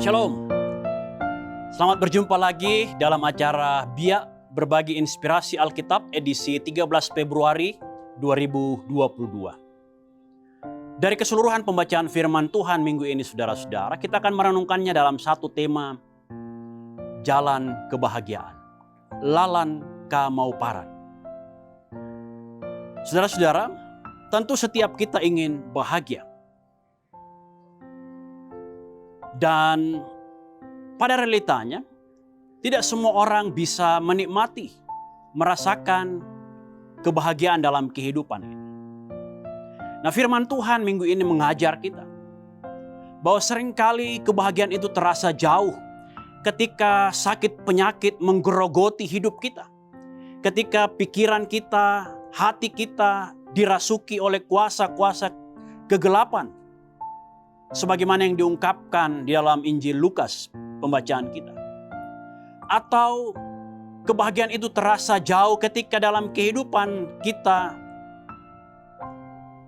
Shalom. Selamat berjumpa lagi dalam acara Biak Berbagi Inspirasi Alkitab edisi 13 Februari 2022. Dari keseluruhan pembacaan firman Tuhan minggu ini saudara-saudara, kita akan merenungkannya dalam satu tema, jalan kebahagiaan. Lalan kamauparan. Saudara-saudara, tentu setiap kita ingin bahagia. Dan pada realitanya, tidak semua orang bisa menikmati, merasakan kebahagiaan dalam kehidupan ini. Nah, firman Tuhan minggu ini mengajar kita bahwa seringkali kebahagiaan itu terasa jauh ketika sakit penyakit menggerogoti hidup kita. Ketika pikiran kita, hati kita dirasuki oleh kuasa-kuasa kegelapan. Sebagaimana yang diungkapkan di dalam Injil Lukas pembacaan kita. Atau kebahagiaan itu terasa jauh ketika dalam kehidupan kita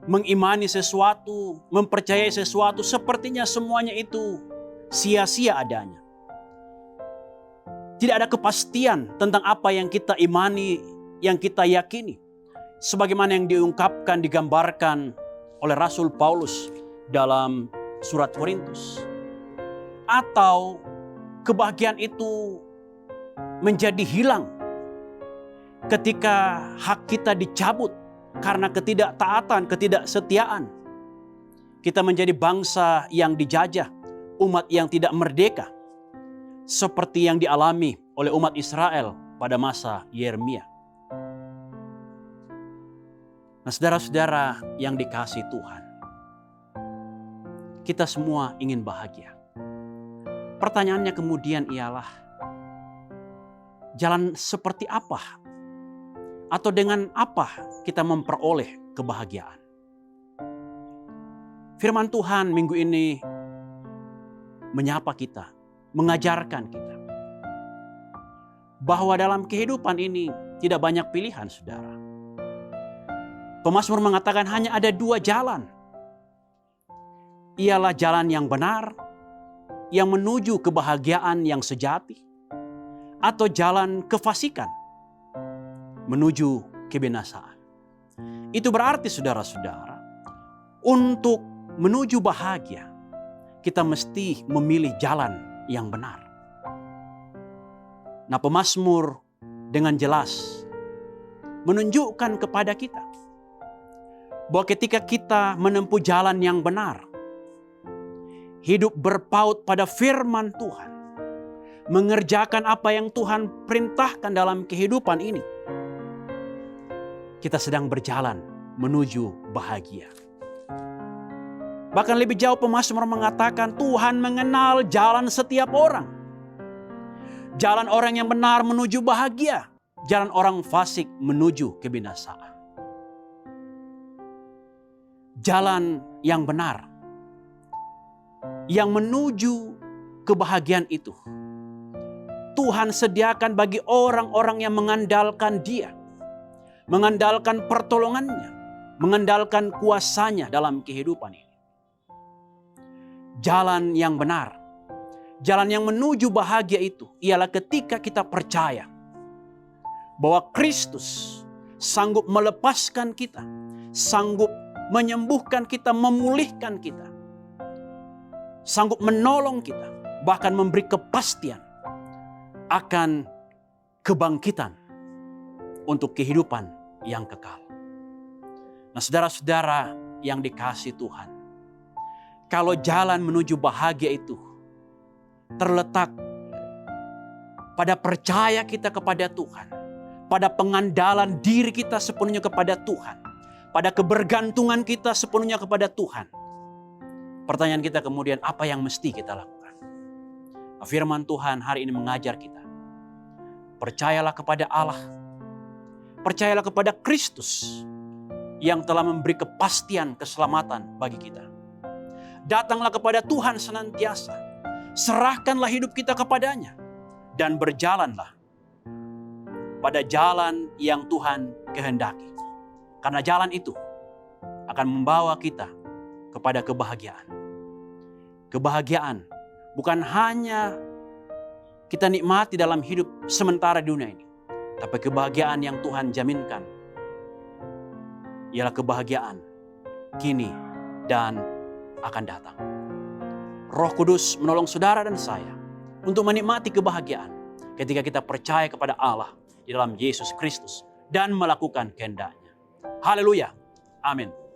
mengimani sesuatu, mempercayai sesuatu, sepertinya semuanya itu sia-sia adanya. Tidak ada kepastian tentang apa yang kita imani, yang kita yakini. Sebagaimana yang diungkapkan, digambarkan oleh Rasul Paulus dalam surat Korintus. Atau kebahagiaan itu menjadi hilang ketika hak kita dicabut karena ketidaktaatan, ketidaksetiaan. Kita menjadi bangsa yang dijajah, umat yang tidak merdeka. Seperti yang dialami oleh umat Israel pada masa Yeremia. Nah, saudara-saudara yang dikasihi Tuhan, kita semua ingin bahagia. Pertanyaannya kemudian ialah, jalan seperti apa? Atau dengan apa kita memperoleh kebahagiaan? Firman Tuhan minggu ini menyapa kita, mengajarkan kita. Bahwa dalam kehidupan ini tidak banyak pilihan, saudara. Pemazmur mengatakan hanya ada dua jalan. Ialah jalan yang benar, yang menuju kebahagiaan yang sejati, atau jalan kefasikan, menuju kebinasaan. Itu berarti saudara-saudara, untuk menuju bahagia, kita mesti memilih jalan yang benar. Nah, pemazmur dengan jelas menunjukkan kepada kita bahwa ketika kita menempuh jalan yang benar, hidup berpaut pada firman Tuhan, mengerjakan apa yang Tuhan perintahkan dalam kehidupan ini, kita sedang berjalan menuju bahagia. Bahkan lebih jauh pemazmur mengatakan Tuhan mengenal jalan setiap orang. Jalan orang yang benar menuju bahagia, jalan orang fasik menuju kebinasaan. Jalan yang benar yang menuju kebahagiaan itu Tuhan sediakan bagi orang-orang yang mengandalkan Dia, mengandalkan pertolongannya, mengandalkan kuasanya dalam kehidupan ini. Jalan yang benar, jalan yang menuju bahagia itu ialah ketika kita percaya bahwa Kristus sanggup melepaskan kita, sanggup menyembuhkan kita, memulihkan kita, sanggup menolong kita, bahkan memberi kepastian akan kebangkitan untuk kehidupan yang kekal. Nah, saudara-saudara yang dikasihi Tuhan, kalau jalan menuju bahagia itu terletak pada percaya kita kepada Tuhan, pada pengandalan diri kita sepenuhnya kepada Tuhan, pada kebergantungan kita sepenuhnya kepada Tuhan. Pertanyaan kita kemudian, apa yang mesti kita lakukan? Firman Tuhan hari ini mengajar kita. Percayalah kepada Allah. Percayalah kepada Kristus yang telah memberi kepastian keselamatan bagi kita. Datanglah kepada Tuhan senantiasa. Serahkanlah hidup kita kepadanya. Dan berjalanlah pada jalan yang Tuhan kehendaki. Karena jalan itu akan membawa kita kepada kebahagiaan. Kebahagiaan bukan hanya kita nikmati dalam hidup sementara di dunia ini, tapi kebahagiaan yang Tuhan jaminkan ialah kebahagiaan kini dan akan datang. Roh Kudus menolong saudara dan saya untuk menikmati kebahagiaan ketika kita percaya kepada Allah di dalam Yesus Kristus dan melakukan kehendak-Nya. Haleluya. Amin.